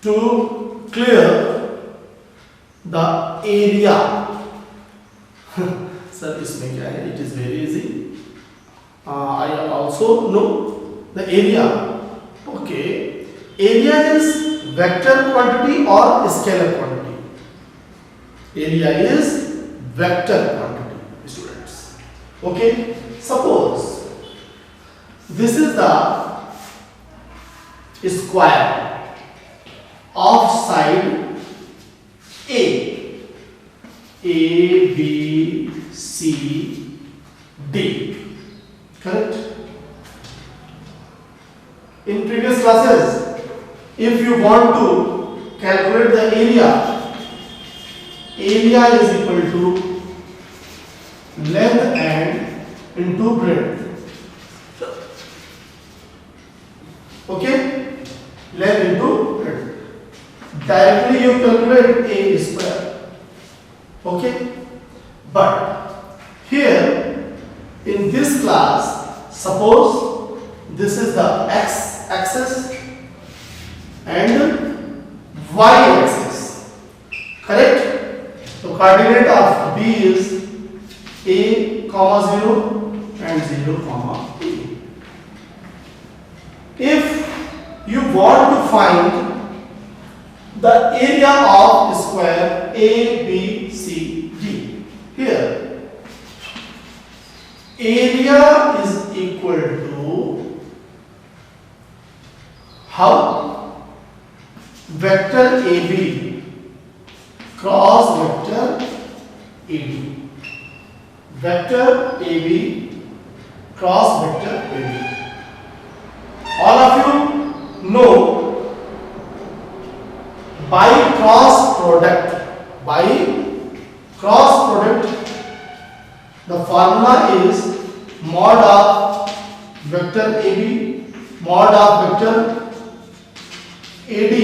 to clear the area. Sir, इसमें क्या है? It is very easy. I also know the area. Okay, area is vector quantity or scalar quantity? Area is vector quantity, students. Okay, suppose this is the square of side A. A, B, C, D. Correct? In previous classes, if you want to calculate the area is equal to length and into breadth. Okay? Length into breadth. Directly you calculate A square. Okay? But here in this class, suppose this is the x axis and y axis. Correct? So coordinate of B is A, 0 and 0, A. If you want to find the area of square A, B, C, D, here area is equal to how? Vector AB cross vector AD. Vector AB cross vector AD. All of you know by cross product, the formula is mod of vector AB mod of vector AD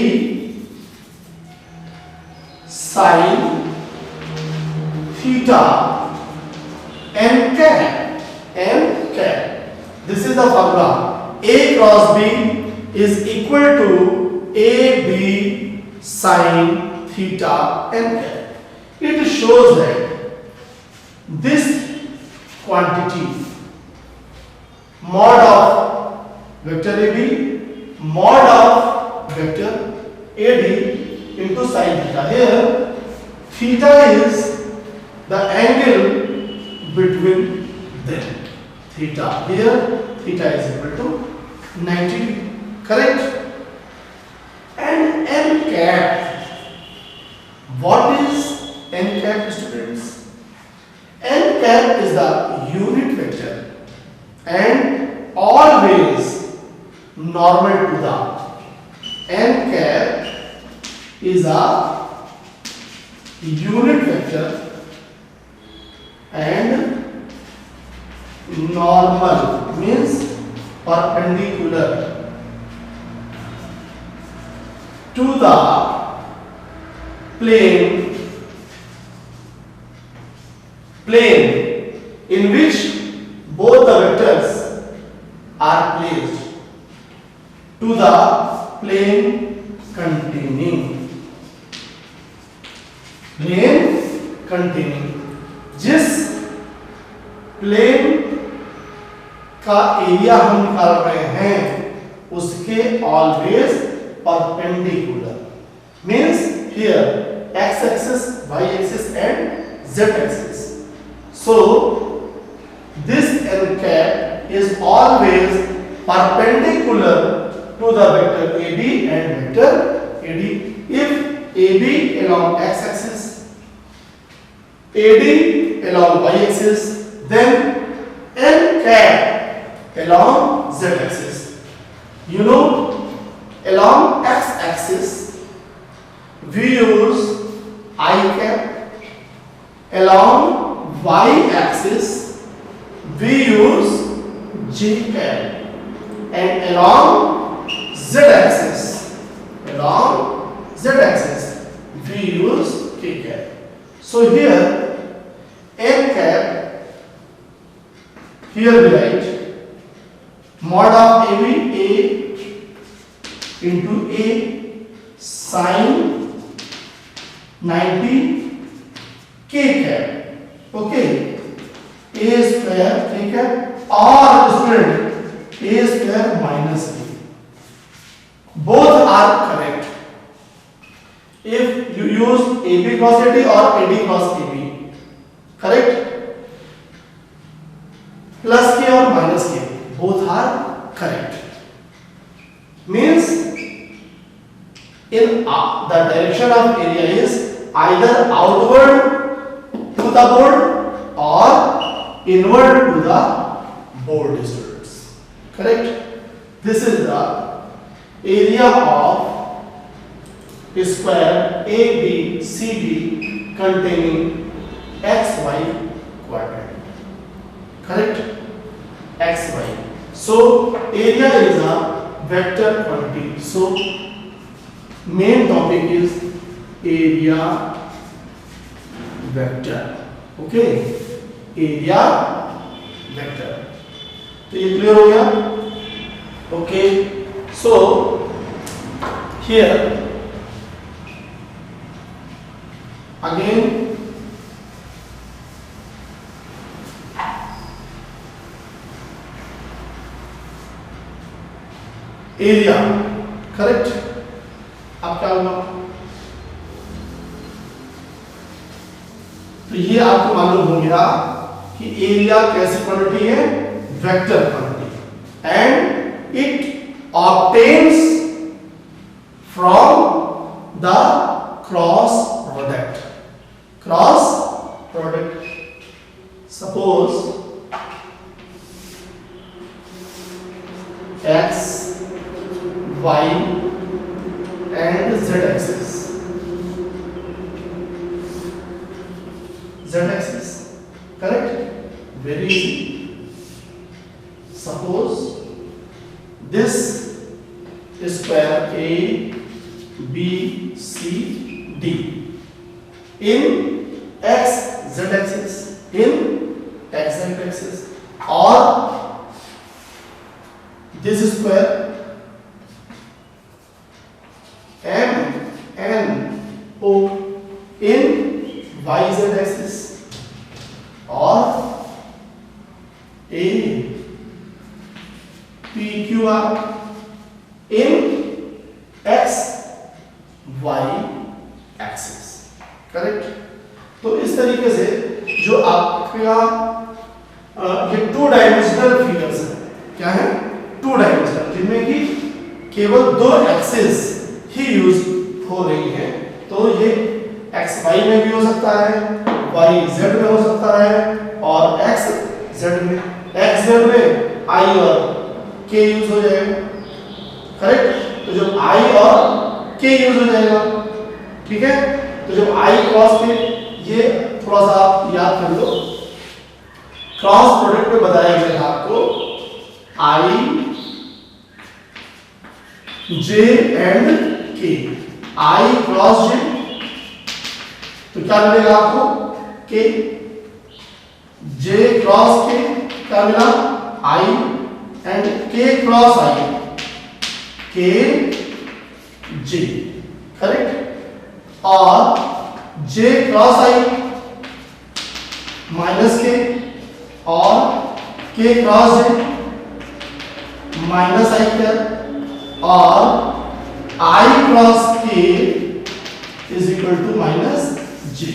sin theta n cap. This is the formula. A cross B is equal to AB sin theta n cap. It shows that this quantity mod of vector AB mod of vector AD into sin theta. Here theta is the angle between them. Theta. Here theta is equal to 90 degree. Correct? And n cap. What is n cap, students? N cap is the unit vector and always normal to the. N cap is a unit vector and normal means perpendicular to the plane in which both the vectors are placed, to the plane containing जिस plane का area हम निकाल रहे हैं उसके always perpendicular means here x axis, y axis and z axis. So this n cap is always perpendicular to the vector AB and vector AD. If AB along x axis, AD along y axis, then n cap along z axis. You know, along x axis we use I cap, along y axis we use j cap, and along z axis we use k cap. So here n cap, here we write mod of AB, A into A sine 90 k cap, okay, A square, ठीक है, और student A square minus B, both are correct if you use A B cross A D और A D cross A B, correct, plus K और minus K both are correct, means in the direction of area is either outward to the board or inward to the board, students, correct. This is the area of square ABCD containing XY quadrant, correct, XY. So area is a vector quantity. So main topic is area vector, okay, area vector. तो ये clear हो गया, okay. So here again area, correct. अब क्या होगा, तो ये आपको मालूम हो गया कि एरिया कैसी क्वांटिटी है, vector quantity, and it obtains from the cross product. Cross product, suppose x y and z axis, correct, very easy. Suppose this square a b c d in x z axis, or this square m n o in y z axis, or a p q r in x y axis, correct. तो इस तरीके से जो आपका ये two dimensional figures है, क्या है, टू डायमेंशनल, जिनमें कि केवल दो एक्सिस ही यूज हो रही है. तो ये एक्स वाई में भी हो सकता है, वाई जेड में हो सकता है, और एक्स जेड में. एक्स जेड में आई और के यूज हो जाएगा, करेक्ट. तो जब आई और के यूज हो जाएगा, ठीक है. तो जब आई क्रॉस के, ये थोड़ा सा आप याद कर लो, क्रॉस प्रोडक्ट में बताया गया था आपको आई जे एंड के, आई क्रॉस जे, तो क्या मिलेगा आपको, के. जे क्रॉस के क्या मिला, आई, एंड के क्रॉस आई, के जे, करेक्ट. और जे क्रॉस आई माइनस के, और K cross J minus I square, और I cross K is equal to minus J.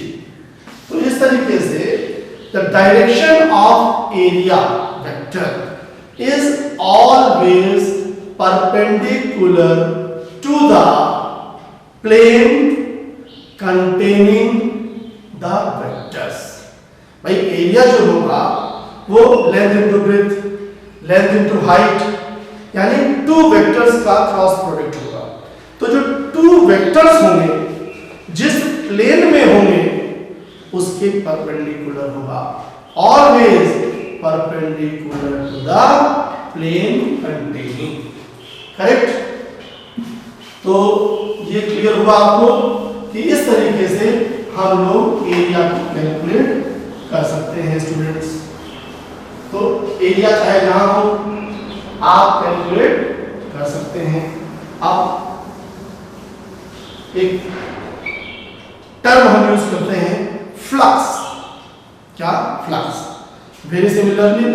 तो इस तरीके से the direction of area vector is always perpendicular to the plane containing the vectors. भाई area जो होगा वो length into breadth, length into height, यानी टू वेक्टर्स का क्रॉस प्रोडक्ट होगा. तो जो टू वेक्टर्स होंगे जिस प्लेन में होंगे उसके परपेंडिकुलर होगा, always perpendicular to the plane containing, correct. तो ये क्लियर हुआ आपको कि इस तरीके से हम लोग एरिया को कैलकुलेट कर सकते हैं स्टूडेंट्स. तो एरिया चाहे जहां हो आप कैलकुलेट कर सकते हैं. अब एक टर्म हम यूज करते हैं फ्लक्स। क्या? Flux. Very similarly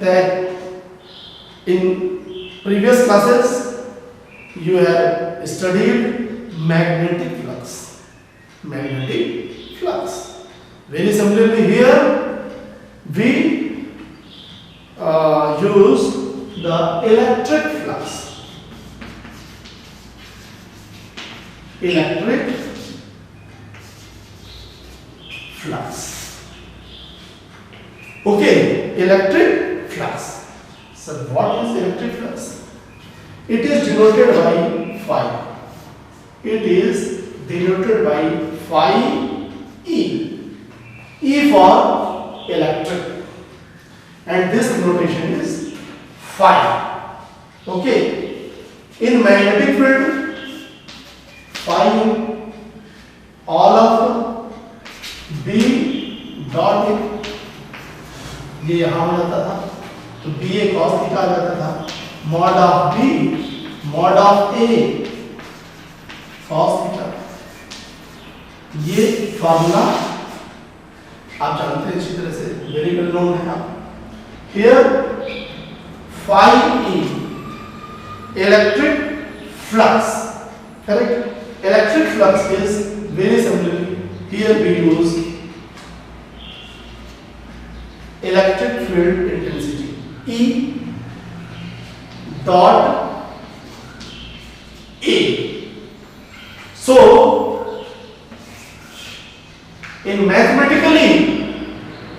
that in previous classes you have studied magnetic flux. Magnetic flux. Very similarly here we use the electric flux. Electric flux. Okay, electric flux. So what is electric flux? It is denoted by phi. It is denoted by phi E. E for electric. And this denotation is phi. Okay. In magnetic field, phi all of B dot A. ये यहाँ हो जाता था, तो B A cos theta आ जाता था। mod of B mod of A cos theta. ये formula आप जानते हैं अच्छी तरह से, वेरी वेल नोन है। आप here phi E electric flux, correct? Electric flux is very similarly here we use electric field intensity E dot A. So in mathematically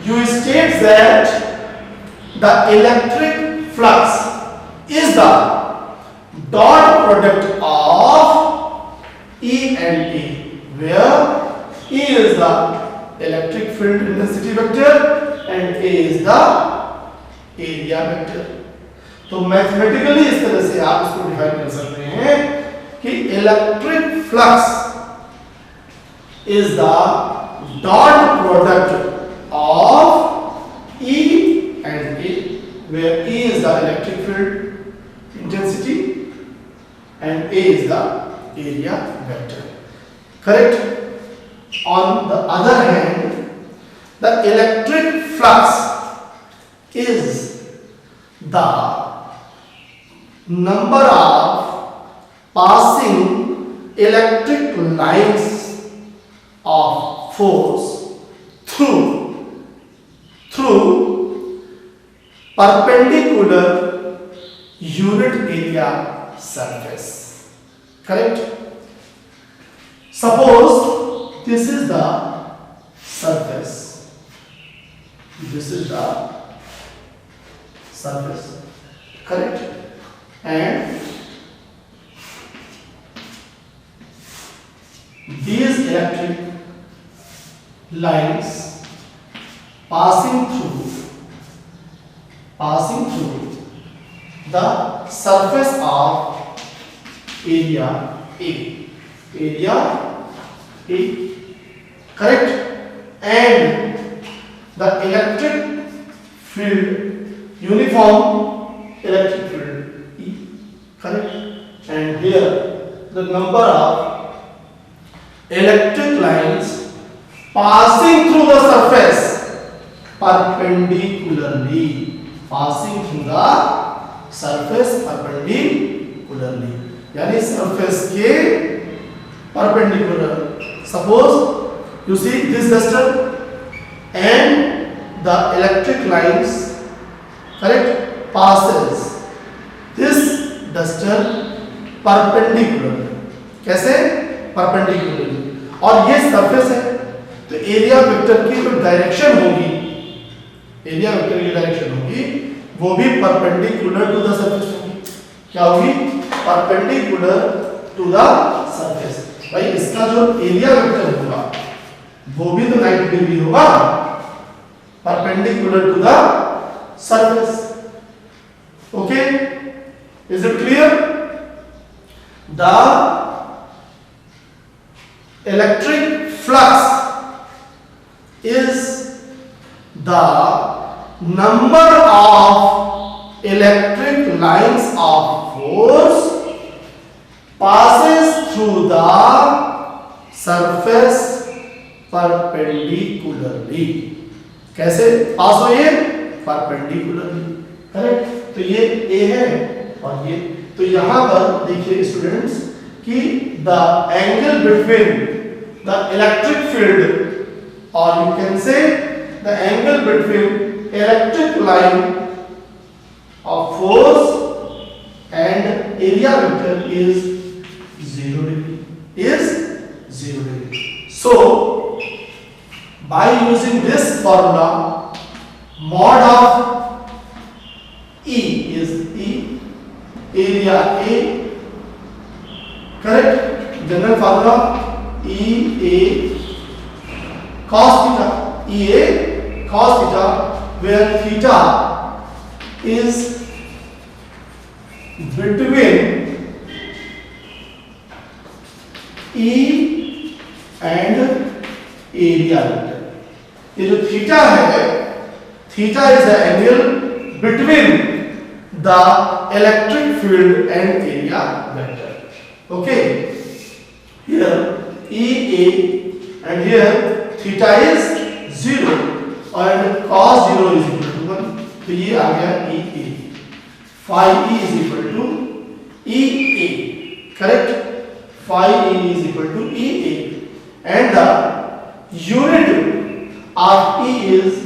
you state that the electric flux is the dot product of E and A, where E is the electric field intensity vector and A is the area vector. तो mathematically इस तरह से आप इसको define कर सकते हैं कि electric flux is the dot product of E and A, where E is the electric field intensity and A is the area vector. Correct? On the other hand, the electric flux is the number of passing electric lines of force through perpendicular unit area surface. Correct? Suppose this is the surface. This is the surface. Correct? And these electric lines passing through the surface of area A. Area A. Correct? And the electric field, uniform electric field E. Correct? And here the number of electric lines passing through the surface perpendicularly, passing through the surface perpendicularly, यानी surface के perpendicular. Suppose you see this duster and the electric lines, correct, passes this duster perpendicular. कैसे? perpendicularly. और ये surface है, तो area vector की जो direction होगी, एरिया वेक्टर की डायरेक्शन होगी वो भी परपेंडिकुलर टू द सरफेस होगी. क्या होगी? Perpendicular to the surface. भाई इसका जो एरिया वेक्टर होगा वो भी तो 90 डिग्री होगा, perpendicular to the surface. Okay, is it clear? The electric flux is the number of electric lines of force passes through the surface perpendicularly. कैसे पास हुए? परपेंडिकुलरली। करेक्ट। तो ये ए है और ये, तो यहां पर देखिए स्टूडेंट्स कि the angle between the electric field और you can say the angle between electric line of force and area vector is 0 degree, is 0 degree. So by using this formula, mod of E is E, area A, correct? General formula EA cos theta, EA cos theta, where theta is between E and area vector. ये जो theta है, theta is the angle between the electric field and area vector. Okay, here EA and here theta is 0 and cos 0 is equal to 1. तो ये आ गया EA. Phi E is equal to EA, correct? Phi E is equal to EA, and the unit of E is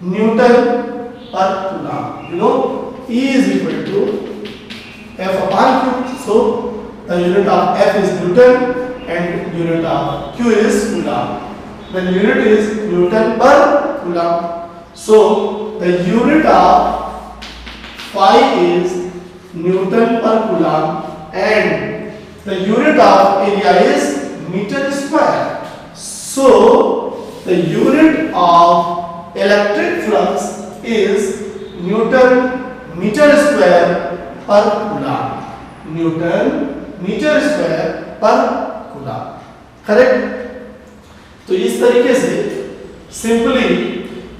Newton per Coulomb. You know, E is equal to F upon Q. So the unit of F is Newton and unit of Q is Coulomb. The unit is Newton per Coulomb. So the unit of phi is Newton per Coulomb and the unit of area is meter square. So the unit of electric flux is Newton meter square per Coulomb. Newton meter square per Coulomb. Correct? तो इस तरीके से simply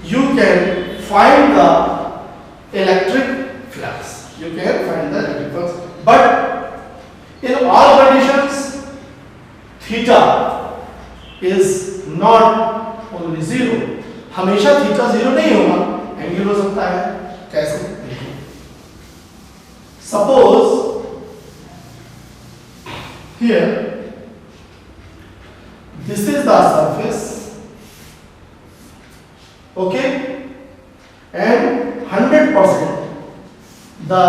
you can find the electric flux. You can find the electric flux, but in all conditions theta is not only 0. हमेशा theta 0 नहीं होगा, angle हो सकता है. कैसे? देखिए, suppose here this is the surface, okay, and 100% the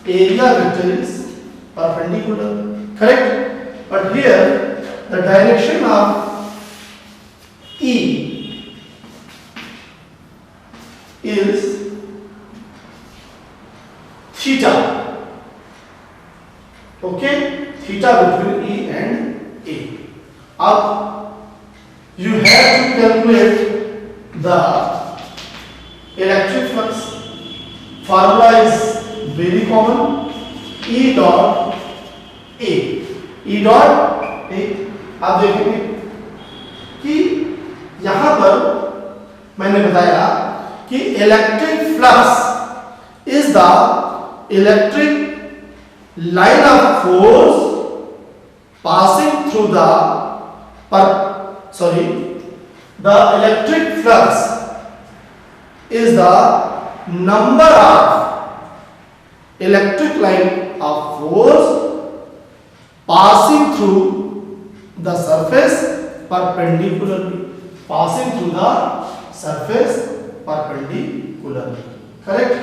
area vector is perpendicular, correct? But here the direction of E is theta, okay, theta between E and A. अब you have to calculate the electric flux. Formula is very common, E dot A. E dot A. आप देखेंगे कि यहां पर मैंने बताया कि electric flux is the electric line of force passing through the the electric flux is the number of electric line of force passing through the surface perpendicularly, passing through the surface perpendicularly, correct?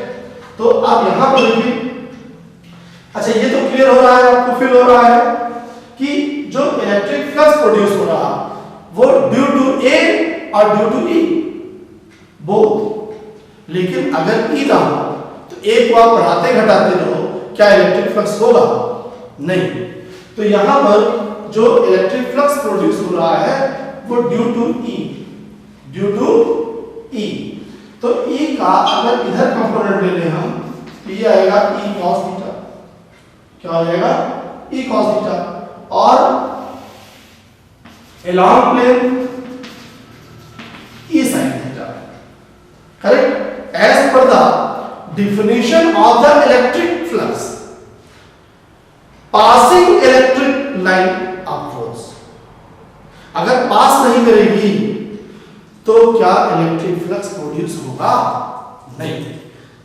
तो अब यहां पर देखिए, अच्छा ये तो clear हो रहा है, आपको फील हो रहा है कि जो इलेक्ट्रिक फ्लक्स प्रोड्यूस हो रहा वो ड्यू टू ए और ड्यू टू ई बोथ. लेकिन अगर ई ना हो तो ए को आप बढ़ाते घटाते रहो, क्या इलेक्ट्रिक फ्लक्स होगा? नहीं. तो यहां पर जो इलेक्ट्रिक फ्लक्स प्रोड्यूस हो रहा है वो due to E, due to E. तो ई का अगर इधर कंपोनेंट ले लें हम तो ये आएगा ई cos थीटा. क्या हो जाएगा? ई cos थीटा. और along plane E sin theta, correct? As per the definition of the electric flux, passing electric line अगर पास नहीं करेगी तो क्या इलेक्ट्रिक फ्लक्स प्रोड्यूस होगा? नहीं।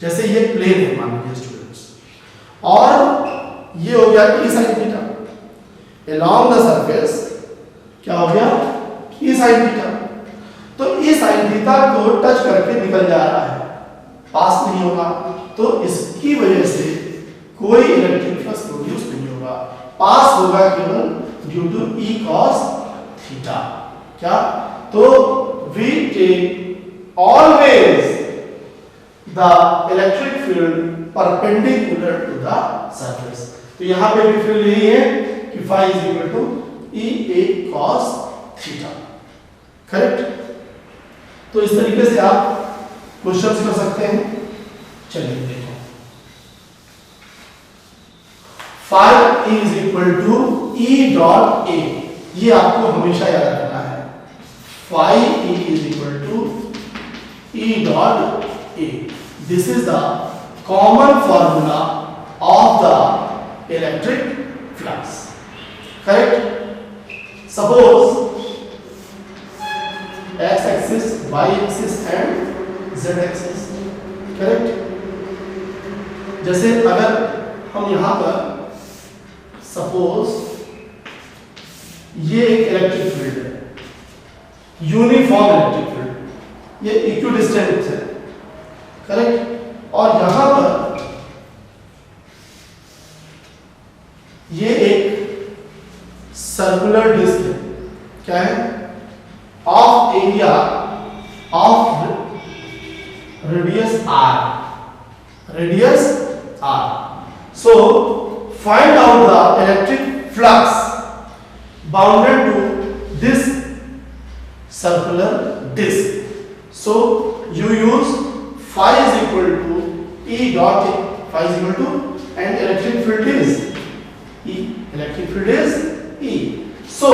जैसे ये प्लेन है मान लीजिए स्टूडेंट्स, और ये हो गया E sine theta, along the surface क्या हो गया? E sine theta. तो ई साइन थीटा को टच करके निकल जा रहा है, पास नहीं होगा, तो इसकी वजह से कोई इलेक्ट्रिक फ्लक्स प्रोड्यूस नहीं होगा, पास होगा केवल due to E cos theta. क्या? तो we take always the electric field perpendicular to the surface. तो यहां पे भी फील्ड यही है कि phi is equal to E A cos theta, correct? तो इस तरीके से आप क्वेश्चंस कर सकते हैं। चलिए देखो, phi is equal to E dot A, ये आपको हमेशा याद रखना है। phi E is equal to E dot A, this is the common formula of the electric flux, correct? Suppose x axis, y axis and z axis, correct? जैसे अगर हम यहां पर सपोज ये एक इलेक्ट्रिक फील्ड है, यूनिफॉर्म इलेक्ट्रिक फील्ड, ये equidistant है, करेक्ट? और यहां पर ये एक सर्कुलर डिस्क है, क्या है? Of area of radius r, so find out the electric flux bounded to this circular disk. So you use phi is equal to E dot A, phi is equal to, and electric field is E, electric field is E. So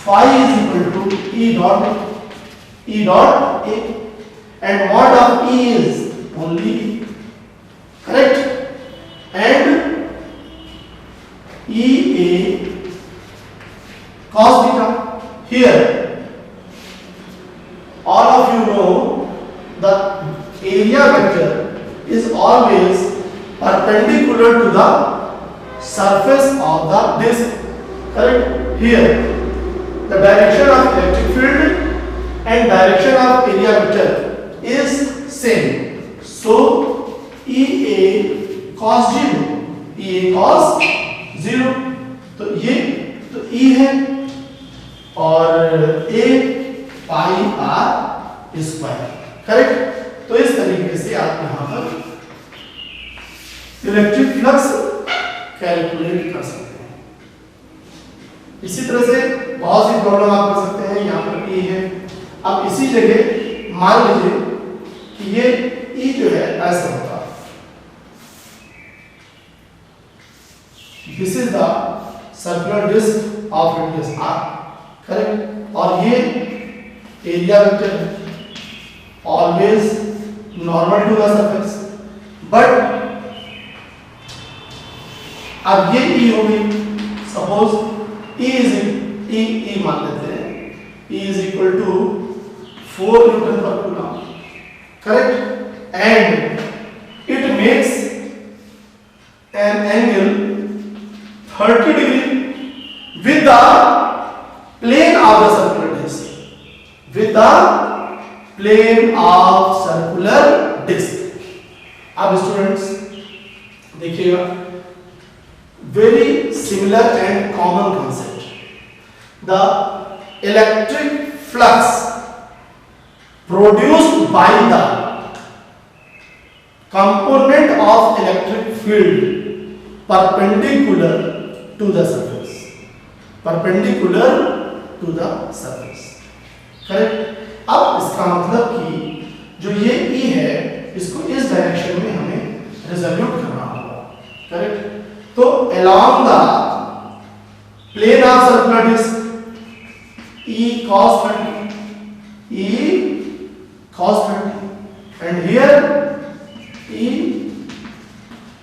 phi is equal to E dot A, and mod of E is only E, correct? And E A cos theta. Here all of you know the area vector is always perpendicular to the surface of the disk, correct? Here the direction of electric field and direction of area vector is same, so EA cos 0, EA cos 0, तो ये तो E है और A pi r square, correct? तो इस तरीके से आप यहां पर इलेक्ट्रिक फ्लक्स कैलकुलेट कर सकते हैं। इसी तरह से बहुत सी प्रॉब्लम आप कर सकते हैं। यहाँ पर E है, अब इसी जगह मान लीजिए कि ये E जो है ऐसा होता, this is the circular disc of radius r, correct? और ये एरिया वेक्टर है, always normal to the surface, but अब ये E हो गई, सपोज E मान लेते हैं, E is equal to 4 Newton per coulomb, correct? And it makes an angle 30 degree with the plane of the circular disk, with the plane of circular disk. अब students देखिएगा, very similar and common concept. The electric flux produced by the component of electric field perpendicular to the surface, perpendicular to the surface, correct? अब इसका मतलब कि जो ये E है इसको इस डायरेक्शन में हमें रिजोल्यूट करना होगा, करेक्ट? तो along the plane of circular disk, E cos 30, E cos 30, and here E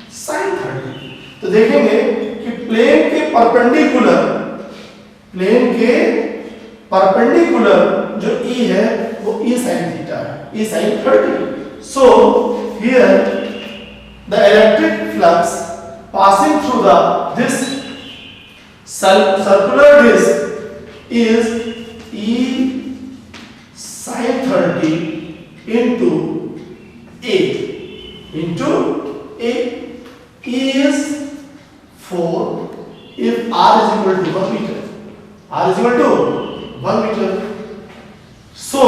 sin 30. तो देखेंगे कि प्लेन के परपेंडिकुलर प्लेन के परपेंडिकुलर जो E है वो E sin थीटा है, E sin 30. So here the electric flux passing through this circular disc is E sin 30 into A. E is 4 if R is equal to 1 meter. R is equal to 1 meter. So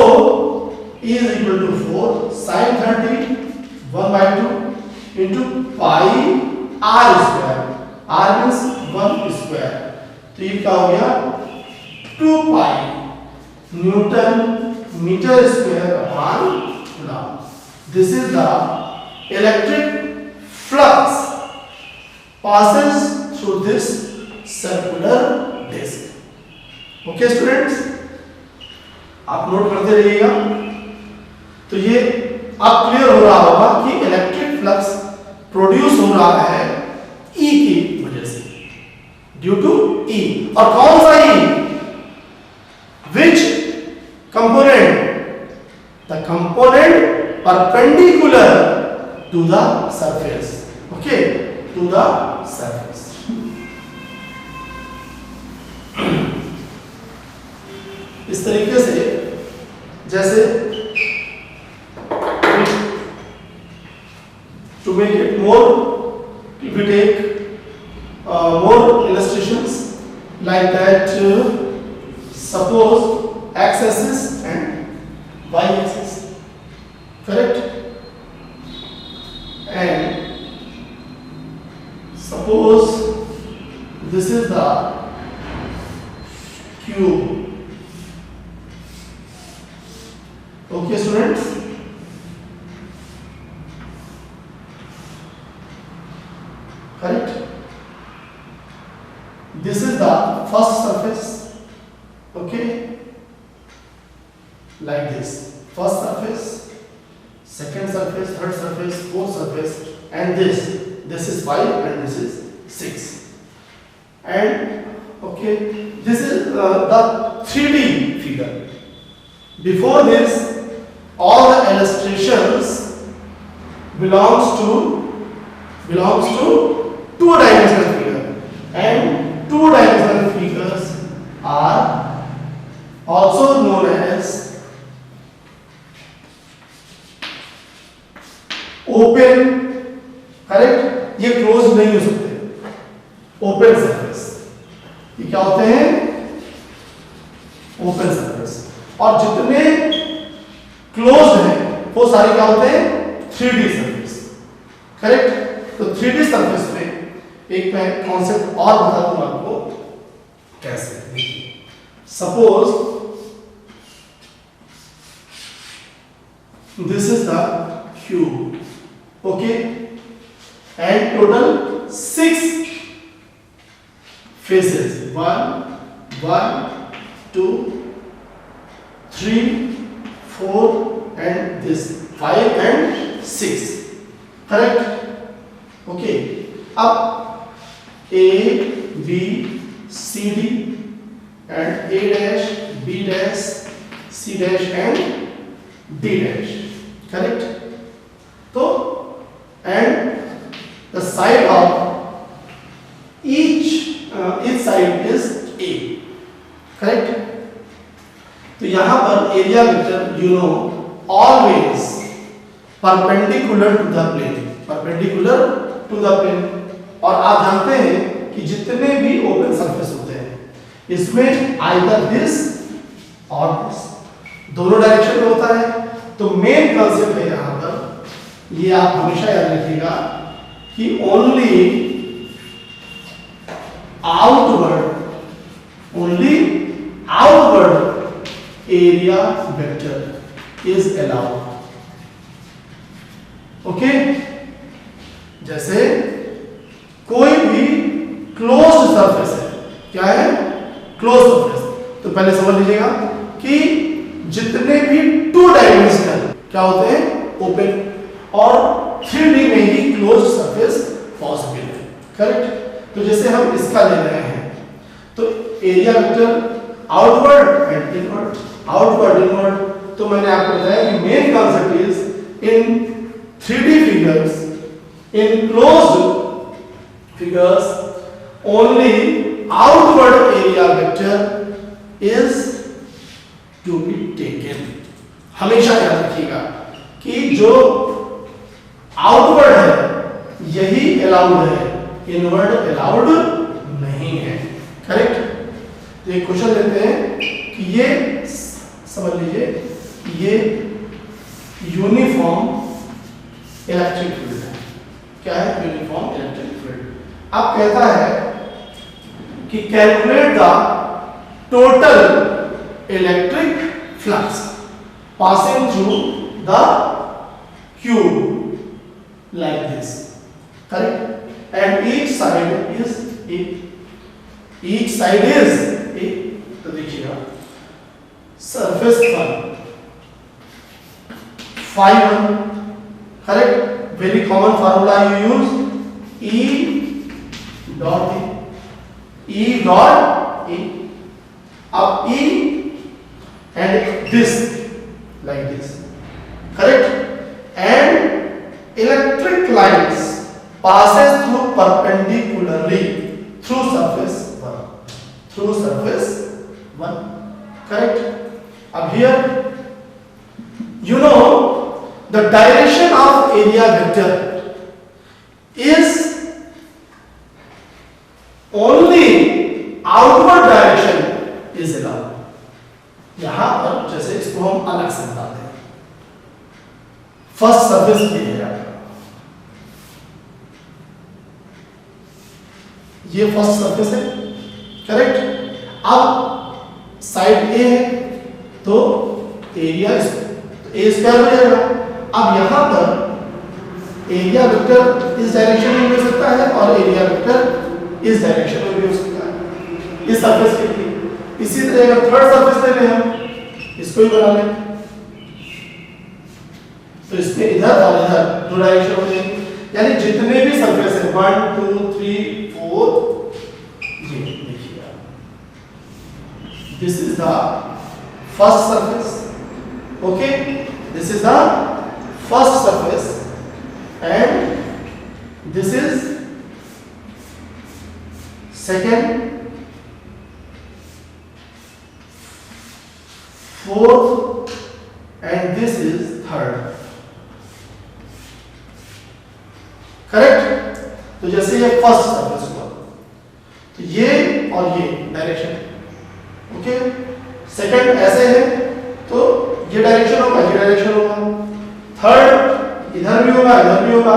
E is equal to 4 sin 30 1 by 2 into pi R square. R means 1 square. तो ये क्या हो गया 2 pi Newton meter square upon Coulomb. This is the electric flux passes through this circular disc. Okay students, आप note करते रहिएगा. तो ये अब क्लियर हो रहा होगा कि इलेक्ट्रिक फ्लक्स प्रोड्यूस हो रहा है E की वजह से, ड्यू टू E. और कौन सा E? Which component? The component perpendicular to the surface. Okay, to the surface. इस तरीके से जैसे to make it more, if we take more illustrations like that, suppose x-axis and y-axis, correct? And suppose this is the cube. Okay students, correct? This is the first surface, okay, like this. First surface, second surface, third surface, fourth surface, and this is 5 and this is 6. And okay, this is the 3D figure. Before this, all the illustrations belongs to two-dimensional figure, and two-dimensional figures are also known as open, correct? ये close नहीं हो सकते, open surface. ये क्या होते हैं? Open surface. और जितने क्लोज्ड हैं वो सारे क्या होते हैं? 3D surface, correct? तो 3D सरफेस में एक मैं कॉन्सेप्ट और बता दूं आपको कैसे. Suppose this is the cube, okay, and total 6 faces, 1 2 3 4 and this 5 and 6, correct? Okay, अब A B C D and A dash B dash C dash and D dash, correct? So and the side of each side is A, correct? तो यहां पर area vector you know always perpendicular to the plane, perpendicular to the plane. और आप जानते हैं कि जितने भी ओपन सरफेस होते हैं इसमें आइदर दिस और दिस दोनों डायरेक्शन में होता है. तो मेन कांसेप्ट है यहां पर, ये आप हमेशा याद रखिएगा कि only outward area vector is allowed. Okay, जैसे कोई भी क्लोज्ड सरफेस है, क्या है? Closed surface. तो पहले समझ लीजिएगा कि जितने भी 2 डायमेंशनल क्या होते हैं? ओपन. और 3D में ही क्लोज्ड सरफेस पॉसिबल है, करेक्ट? तो जैसे हम इसका ले रहे हैं तो area vector outward and inward, outward inward. तो मैंने आपको बताया कि main concept is in 3D figures, in closed figures, only outward area vector is to be taken। हमेशा याद रखिएगा कि जो आउटवर्ड है यही अलाउड है, इनवर्ड अलाउड नहीं है। करेक्ट। एक क्वेश्चन लेते हैं कि ये समझ लीजिए, ये यूनिफॉर्म इलेक्ट्रिक फील्ड है। क्या है? Uniform electric field. अब कहता है कि calculate the total electric flux passing through the cube like this. Correct. And each side is a, each side is a. तो देखिएगा सरफेस पर phi 1, correct, very common formula you use, E dot A, E dot A, अब E and this like this, correct, and electric lines passes through perpendicularly through surface 1, through surface 1, correct। अब here you know the direction of area vector is only outward direction is allowed। यहां पर जैसे इसको हम अलग से बताते हैं, फर्स्ट सरफेस ये है, ये फर्स्ट सरफेस है, करेक्ट। अब साइड ए है तो एरिया ए स्क्वायर हो जाएगा। अब यहां पर एरिया वेक्टर इस डायरेक्शन में भी हो सकता है और एरिया वेक्टर इस डायरेक्शन में भी हो सकता है इस सरफेस के लिए। इसी तरह थर्ड सरफेस ले लें हम, इसको ही बना लें, तो इसमें इधर और इधर दो डायरेक्शन हो जाएंगे, यानी जितने भी सरफेस है 1 2 3 4, ये देखिए this is the first surface, okay, this is the first surface and this is second, fourth and this is third, correct. तो जैसे ये फर्स्ट सरफेस हुआ तो ये और ये डायरेक्शन, ओके। सेकंड ऐसे है तो ये डायरेक्शन होगा, ये डायरेक्शन होगा। थर्ड इधर भी होगा, इधर भी होगा,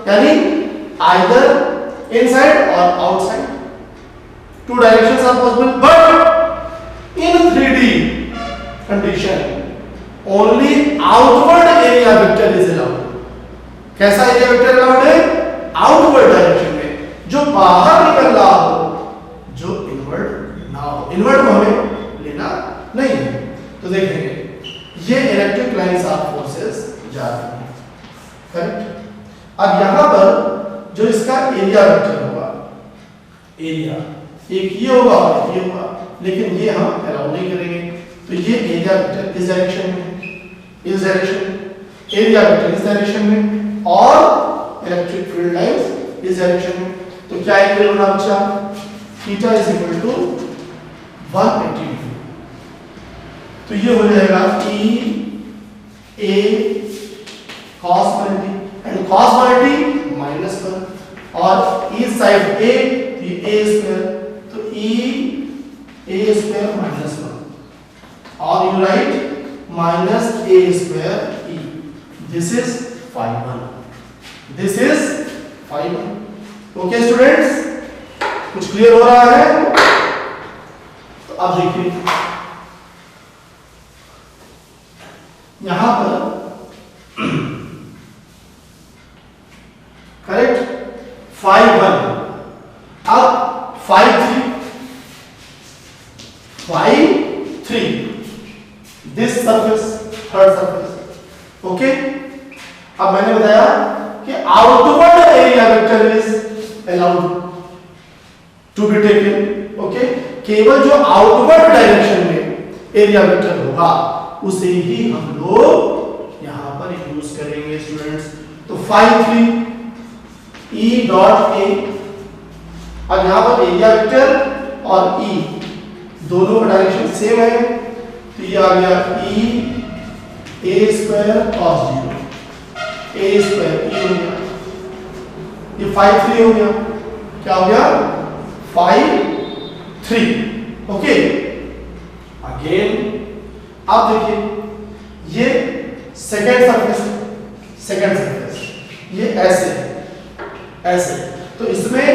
यानी आइदर इनसाइड और outside, two directions are possible. But in 3D condition only outward area vector is allowed. कैसा एरिया वेक्टर अलाउड है? आउटवर्ड डायरेक्शन में, जो बाहर निकल रहा हो, जो इनवर्ड ना हो। इनवर्ड को हमें लेना नहीं है। तो देखेंगे ये इलेक्ट्रिक लाइंस ऑफ फोर्सेस जा रही हैं, करेक्ट। अब यहां पर जो इसका एरिया वेक्टर होगा, एरिया एक ये होगा और ये होगा, लेकिन ये हम अलाउ नहीं करेंगे। तो ये एरिया वेक्टर इस डायरेक्शन में, इस डायरेक्शन, एरिया वेक्टर इस डायरेक्शन में और इलेक्ट्रिक फील्ड लाइंस इस डायरेक्शन में। तो क्या इक्वल होना बच्चा? Theta is equal to 180 degree. तो ये हो जाएगा E A cos 180 and cos 180 minus 1 और इस साइड A तो A स्क्वायर, तो E A स्क्वायर माइनस 1 और you write minus A square E। This is phi 1, this is phi 1। Okay students, कुछ क्लियर हो रहा है? तो अब देखिए यहां पर करेक्ट phi 1, अब phi 3 this surface, third surface, okay. अब मैंने बताया कि outward area vector is allowed to be taken, okay. K area vector होगा उसे ही हम लोग यहां पर यूज करेंगे स्टूडेंट्स। तो फाइव 3 ई डॉट ए, अब यहां पर एरिया वेक्टर और ई दोनों का डायरेक्शन सेम है, तो ये आ गया ई ए स्क्वायर cos 0, ए स्क्वायर ई हो गया, ये 5 3 हो गया, क्या हो गया 5 3। ओके, अगेन आप देखिए ये सेकेंड सरफेस ये ऐसे, तो इसमें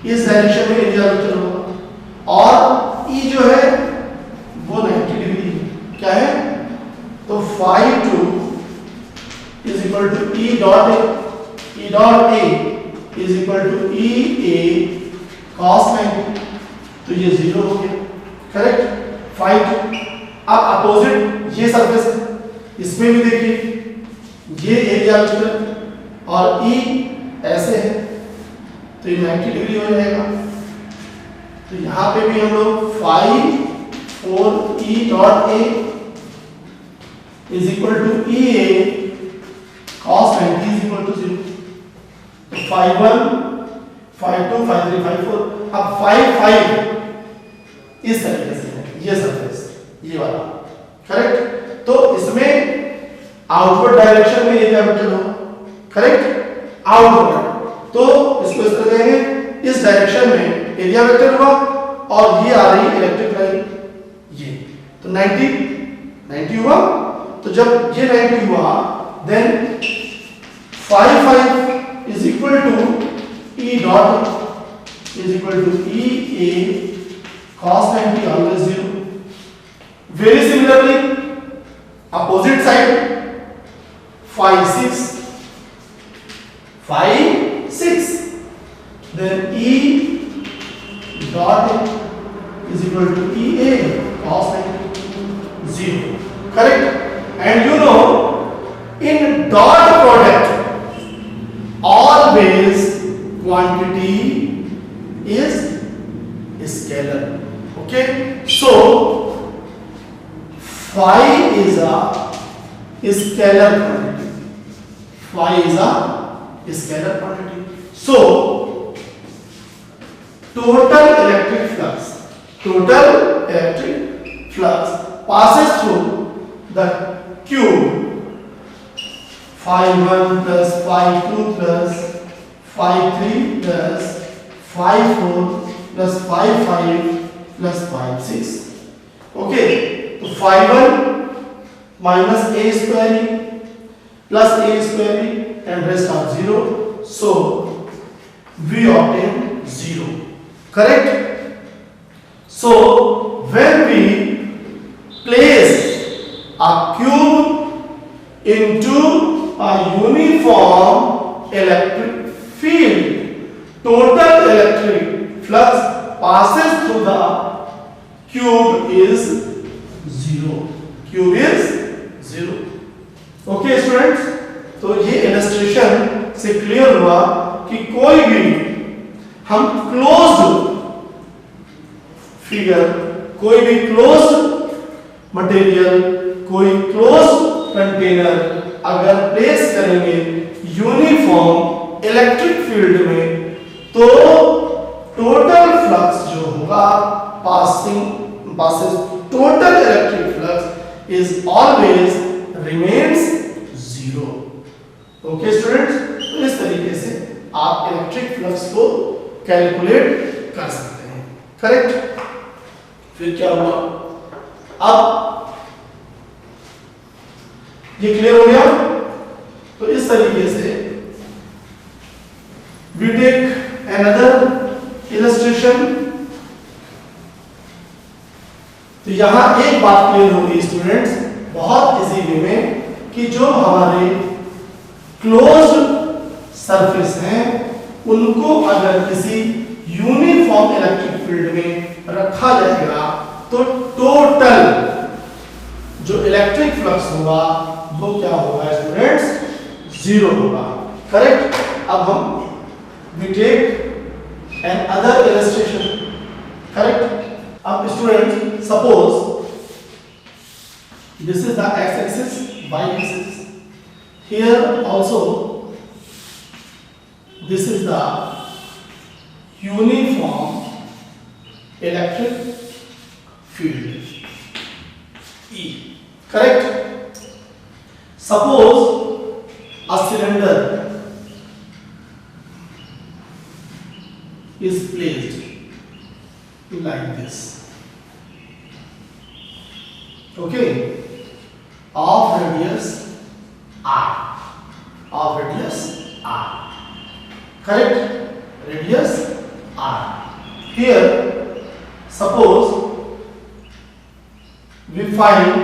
इस डायरेक्शन में एरिया वेक्टर होगा और ई जो है वो 90 डिग्री है, क्या है, तो 5 2 is equal to E dot A is equal to E A cos 90, तो ये 0 हो गया, करेक्ट। 5 2, अब अपोजिट ये सरफेस है, इसमें भी देखिए ये एरिया वेक्टर और ई ऐसे है, तो ये 90 डिग्री हो जाएगा, तो यहां पे भी हम लोग 5 4 E dot A is equal to E A cos 90 is equal to 0, तो 5 1 5 2 5 3 5 4, अब 5 5 इस तरीके से है ये सरफेस, ये वाला, करेक्ट। तो इसमें आउटवर्ड डायरेक्शन में एरिया वेक्टर होगा, करेक्ट, आउटवर्ड, तो इसको इस तरह कहेंगे, इस डायरेक्शन में एरिया वेक्टर हुआ और ये आ रही इलेक्ट्रिक लाइन, ये तो 90 हुआ, तो जब ये 90 हुआ then 5 5 is equal to E dot is equal to E A cos 90 always 0। very similarly opposite side 5 6 then E dot is equal to EA cos 90 0, correct। and you know in dot product always quantity is scalar, okay। so phi is a scalar quantity, phi is a scalar quantity, so total electric flux passes through the cube phi 1 plus phi 2 plus phi 3 plus phi 4 plus phi 5 plus phi 6, okay। तो phi 1 minus a square e plus a square e and rest are 0, so we obtain 0, correct। so when we place a cube into a uniform electric field, total electric flux passes through the cube is 0, okay students. तो ये illustration से clear हुआ कि कोई भी हम closed figure, कोई भी क्लोज्ड मटेरियल, कोई क्लोज्ड कंटेनर अगर प्लेस करेंगे यूनिफॉर्म इलेक्ट्रिक फील्ड में, तो टोटल फ्लक्स जो होगा passes total electric flux is always remains 0, okay students। तो इस तरीके से आप इलेक्ट्रिक फ्लक्स को कैलकुलेट कर सकते हैं, करेक्ट। फिर क्या हुआ, अब ये क्लियर हो गया, तो इस तरीके से we take another illustration। तो यहां एक बात क्लियर होगी स्टूडेंट्स बहुत इजी वे में, कि जो हमारे क्लोज्ड सरफेस हैं उनको अगर किसी यूनिफॉर्म इलेक्ट्रिक फील्ड में रखा जाएगा तो टोटल जो इलेक्ट्रिक फ्लक्स होगा वो क्या होगा स्टूडेंट्स, 0 होगा, करेक्ट। अब हम we take an other illustration, correct। अब student suppose This is the x-axis, y-axis. Here also this is the uniform electric field E. Correct? Suppose a cylinder is placed like this. Okay, of radius r. Of radius r. Correct? Radius r. Here, suppose we find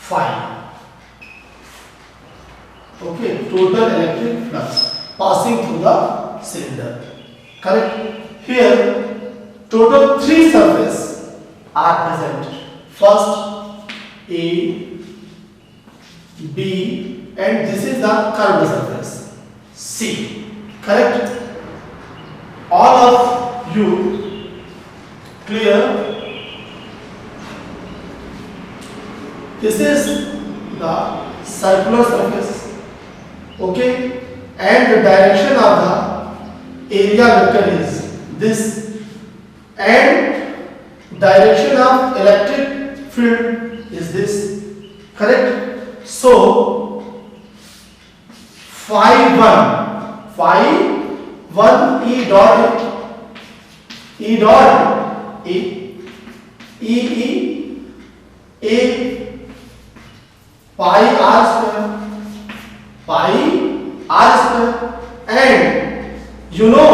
phi. Okay, total electric flux passing through the cylinder. Correct? Here, total 3 surfaces are present. First, A, B, and this is the curved surface, C. Correct? All of you clear? This is the circular surface. Okay? And the direction of the area vector is this, and direction of electric field is this. Correct? So phi 1 E dot A pi r square, and you know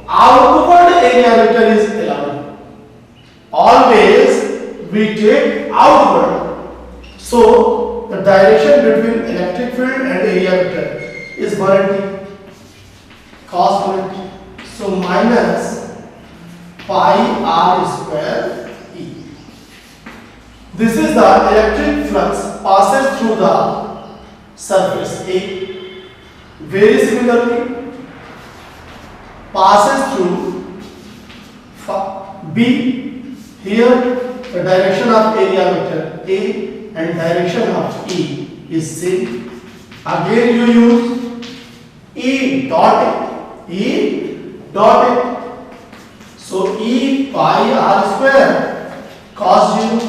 outward area vector is allowed. Always we take outward. So the direction between electric field and area vector is 180 cos 180. So minus pi r square E. This is the electric flux passes through the surface A. Very similarly, passes through B. Here the direction of area vector A and direction of E is same. Again you use E dot A. So E pi r square cos 0,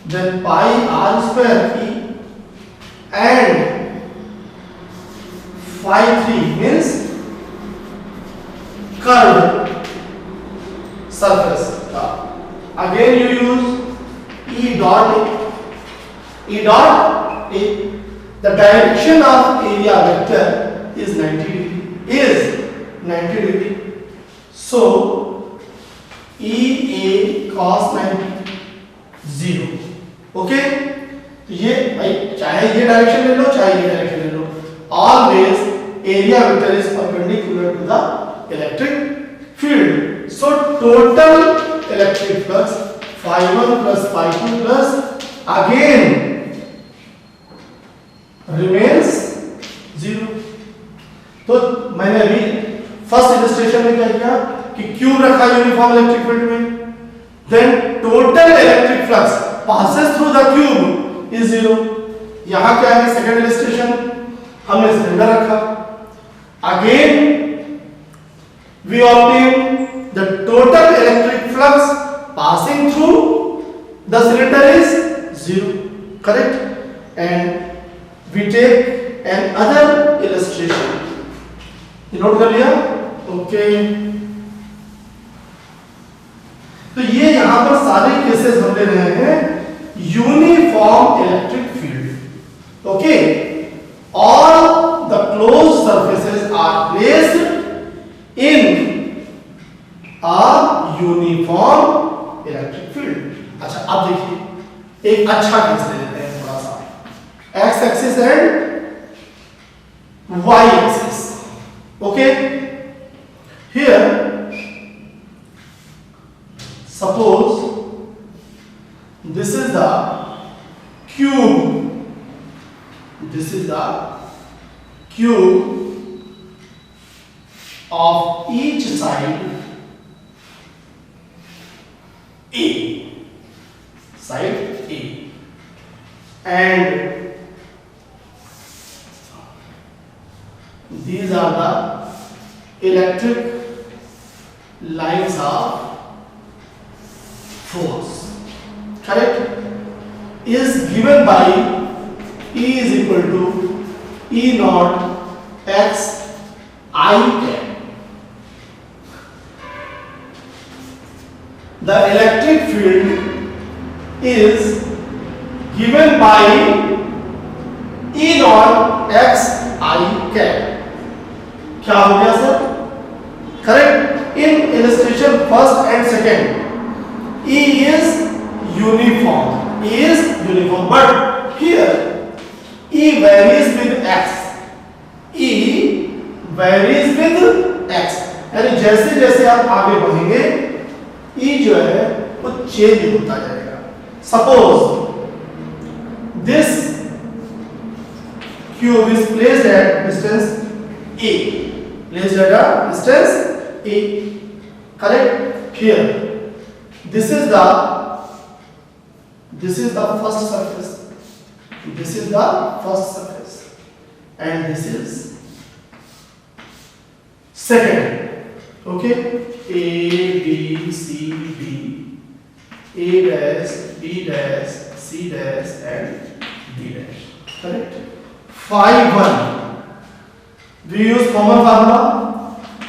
then pi r square E, and phi 3 means curved surface. Again you use E dot A. The direction of area vector is 90 degree. So EA cos 90 0. Okay, तो ये भाई चाहे ये direction ले लो चाहे ये direction ले लो, always area vector is perpendicular to the electric field. So total electric flux phi 1 plus phi 2 plus again remains 0. तो मैंने अभी फर्स्ट इलस्ट्रेशन में क्या किया कि क्यूब रखा यूनिफॉर्म इलेक्ट्रिक फील्ड में, then total electric flux passes through the cube is 0. यहां क्या है, सेकंड इलस्ट्रेशन हमने सिलेंडर रखा, again we obtain the total electric flux passing through the cylinder is 0. Correct? And we take another illustration. You note कर लिया? Okay. तो ये यहां पर सारे केसेस हम ले रहे हैं uniform electric field. Okay, all the closed surfaces are placed in a uniform electric field. अच्छा, अब देखिए एक अच्छा केस ले लेते हैं थोड़ा सा, X axis and Y axis. Okay, here suppose this is the cube of each side side A, and these are the electric lines of force, correct, is given by E is equal to E naught x I cap. The electric field is given by E naught x I cap. क्या हो गया sir? Correct. In illustration first and second, E is uniform. E is uniform, but here E varies with x. E varies with x. यानी जैसे जैसे आप आगे बढ़ेंगे E जो है वो चेंज होता जाएगा. Suppose this cube is placed at distance A. Placed at a distance A. Correct? Here, this is the first surface. This is the first surface, and this is second. Okay, A, B, C, D, A dash, B dash, C dash, and D dash. Correct? Phi 1. We use common formula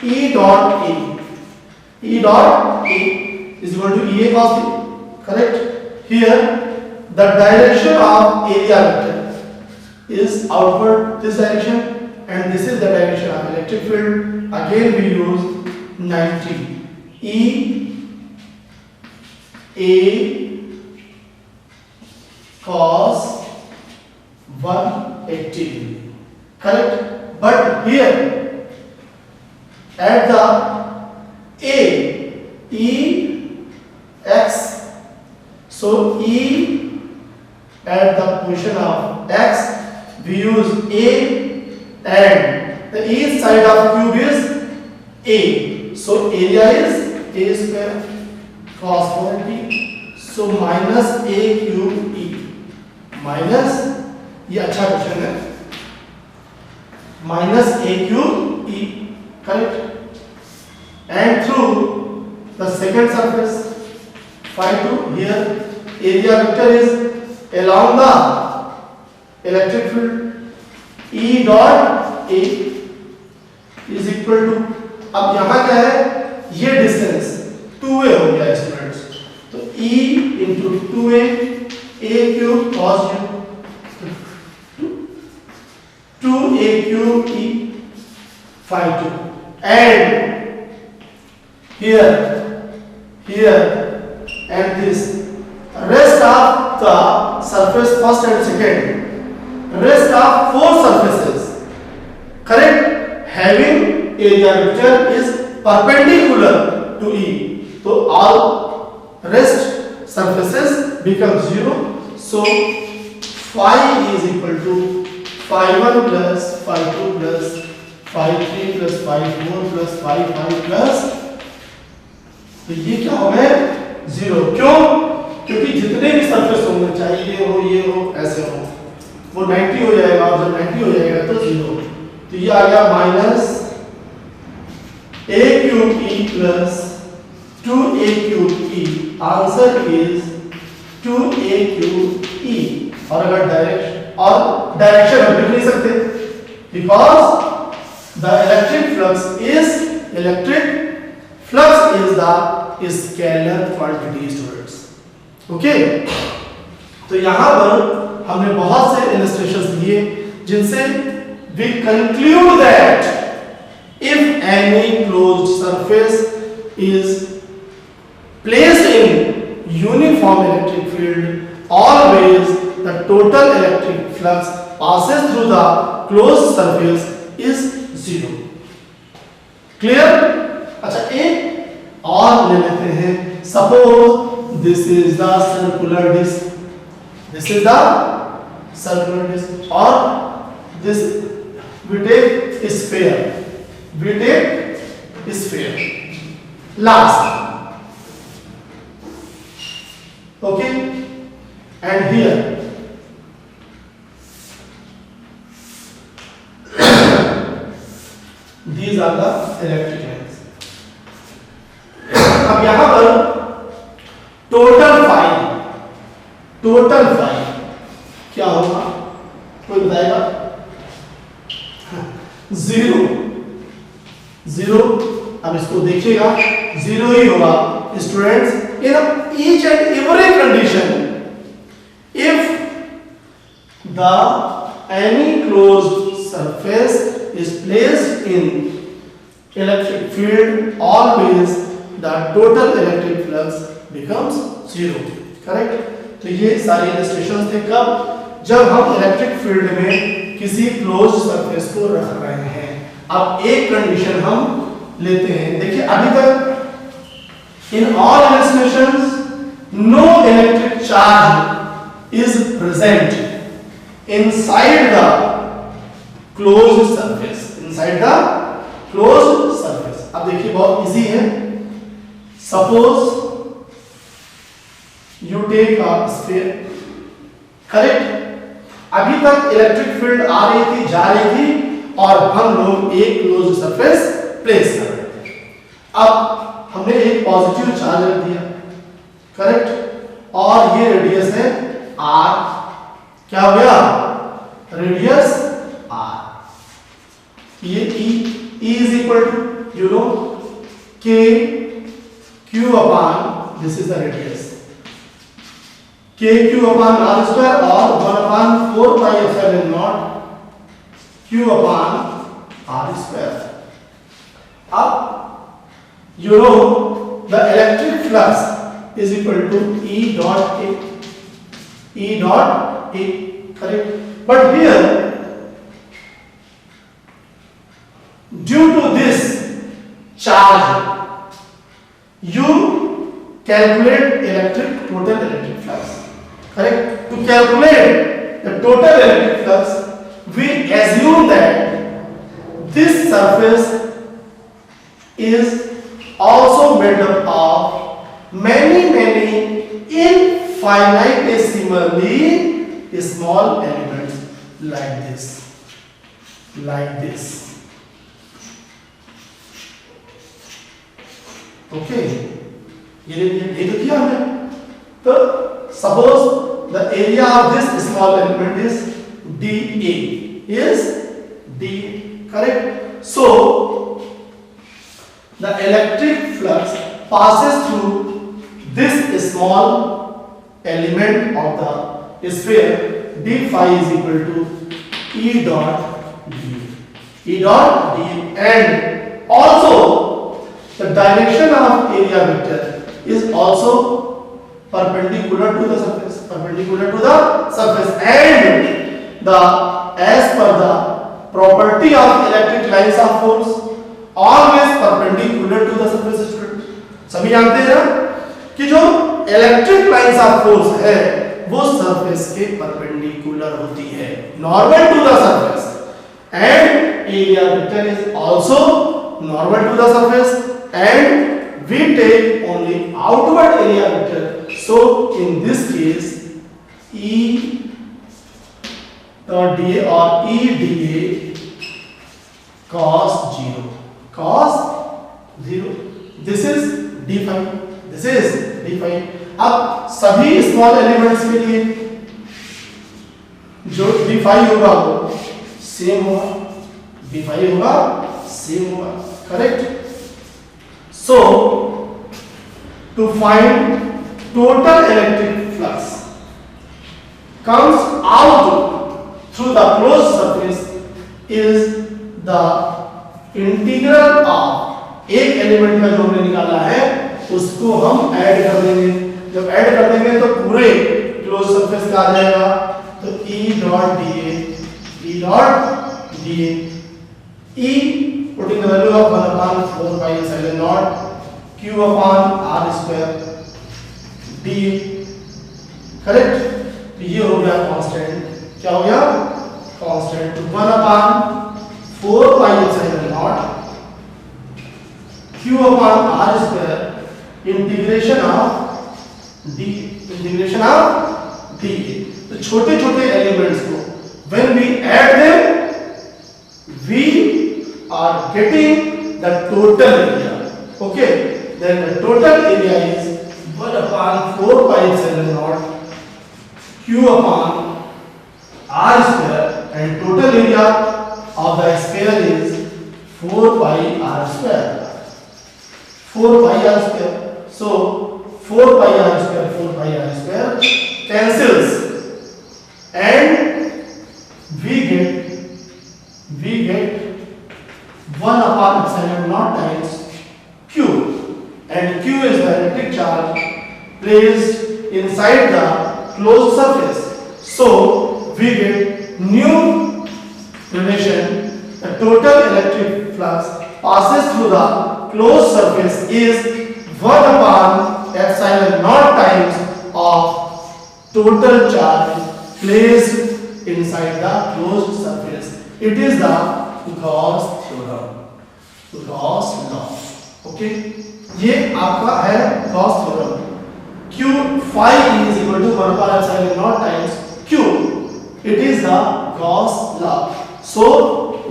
E dot A. E dot A is equal to EA cos B. Correct? Here, the direction of area vector is outward this direction, and this is the direction of electric field. Again we use 90. E A cos 180. Correct? But here at the A, E x, so E at the position of x, we use A, and the east side of cube is A, so area is A square cos 180, so minus A cube E, minus, ये अच्छा question है, minus A cube E. Correct? And through the second surface, phi 2, here area vector is along the electric field. E dot A is equal to, अब यहाँ क्या है, ये distance 2a हो गया स्टूडेंट्स, तो E into 2a, A cube cos 2a cube E phi 2, and here and this rest of the surface first and second, rest of 4 surfaces, correct, having area vector is perpendicular to E, so all rest surfaces become 0, so phi is equal to phi 1 plus phi 2 plus phi 3 plus phi 4 plus phi 5 plus, तो ये क्या हो गए 0. क्यों? क्योंकि जितने भी surface होंगे, चाहे ये हो ऐसे हो, वो 90 हो जाएगा, और जब 90 हो जाएगा तो 0, तो ये आ गया minus a cube E plus 2a cube E. Answer is 2a cube E. और अगर डायरेक्शन हम लिख नहीं सकते, because the electric flux is the scalar quantity students. Okay, तो यहां पर हमने बहुत से इलस्ट्रेशंस लिए जिनसे we conclude that if any closed surface is placed in uniform electric field, always the total electric flux passes through the closed surface is 0. Clear? अच्छा, एक और ले लेते हैं. Suppose this is the circular disc. This is the circular disc, or this we take a sphere. We take a sphere. Last. Okay. अब यहां पर total five क्या होगा, कोई बताएगा? जीरो। अब इसको देखिएगा, जीरो ही होगा students in each and every condition if the any closed surface is placed in electric field, always the total electric flux becomes zero. Correct? तो ये सारे इलस्ट्रेशंस थे कब, जब हम इलेक्ट्रिक फील्ड में किसी क्लोज्ड सरफेस को रख रहे हैं। अब एक कंडीशन हम लेते हैं, देखिए अभी तक in all illustrations no electric charge is present inside the closed surface, अब देखिए बहुत इजी है। Suppose you take a sphere, correct? अभी तक इलेक्ट्रिक फील्ड आ रही थी, जा रही थी, और हम लोग एक क्लोज्ड सरफेस प्लेस कर रहे थे। अब हमने एक पॉजिटिव चार्ज रख दिया, करेक्ट? और ये रेडियस है r, क्या हो गया? Radius r। ये e is equal to you know k q upon this is the radius k q upon r square or 1 upon 4 pi epsilon naught q upon r square। अब you know the electric flux is equal to E dot A, correct? But here due to this charge you calculate total electric flux, correct? To calculate the total electric flux we assume that this surface is also made up of many infinitesimally small elements like this, okay? ये तो किया हमने। तो suppose the area of this small element is dA, correct? So the electric flux passes through this small element of the sphere d phi is equal to E dot d, and also the direction of area vector is also perpendicular to the surface, and as per the property of electric lines of force always perpendicular to the surface। सभी जानते हैं ना कि जो electric lines of force है वो surface के perpendicular होती है, normal to the surface, and area vector is also normal to the surface, and we take only outward area vector. So in this case E dot dA or E dA cos 0, this is d phi, अब सभी small elements के लिए जो d phi होगा वो same होगा, correct? So to find total electric flux comes out through the closed surface is the integral of एक element का जो हमने निकाला है उसको हम ऐड कर देंगे। जब ऐड कर देंगे तो पूरे क्लोज सरफेस का आ जाएगा। तो E dot dA, E putting the value of 1 upon 4 pi epsilon naught Q upon R square dA, correct? तो ये हो गया कांस्टेंट, क्या हो गया? Constant 1 upon 4 pi epsilon naught Q upon R square integration of d। तो छोटे elements को when we add them we are getting the total area, okay? then the total area is 1 upon 4 pi epsilon naught q upon r square, and total area of the sphere is 4 pi r square. 4 pi r square. So 4 pi r square cancels, and we get 1 upon epsilon naught times q, and q is the electric charge placed inside the closed surface. So we get new relation. The total electric flux passes through the closed surface is 1 upon epsilon naught times of total charge placed inside the closed surface. It is the Gauss theorem, Gauss law. Okay, ये आपका है Gauss theorem. Q phi is equal to 1 upon epsilon naught times Q. It is the Gauss law. So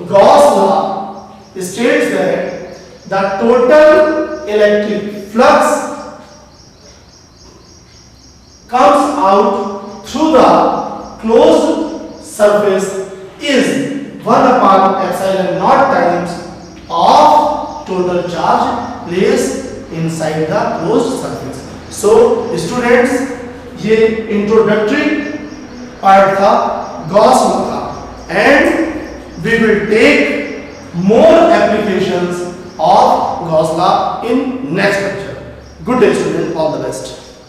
Gauss law states that the total electric flux comes out through the closed surface is 1 upon epsilon naught times of total charge placed inside the closed surface. So students, ये introductory part था Gauss law का, and we will take more applications of Gauss law in next lecture. Good day students, all the best.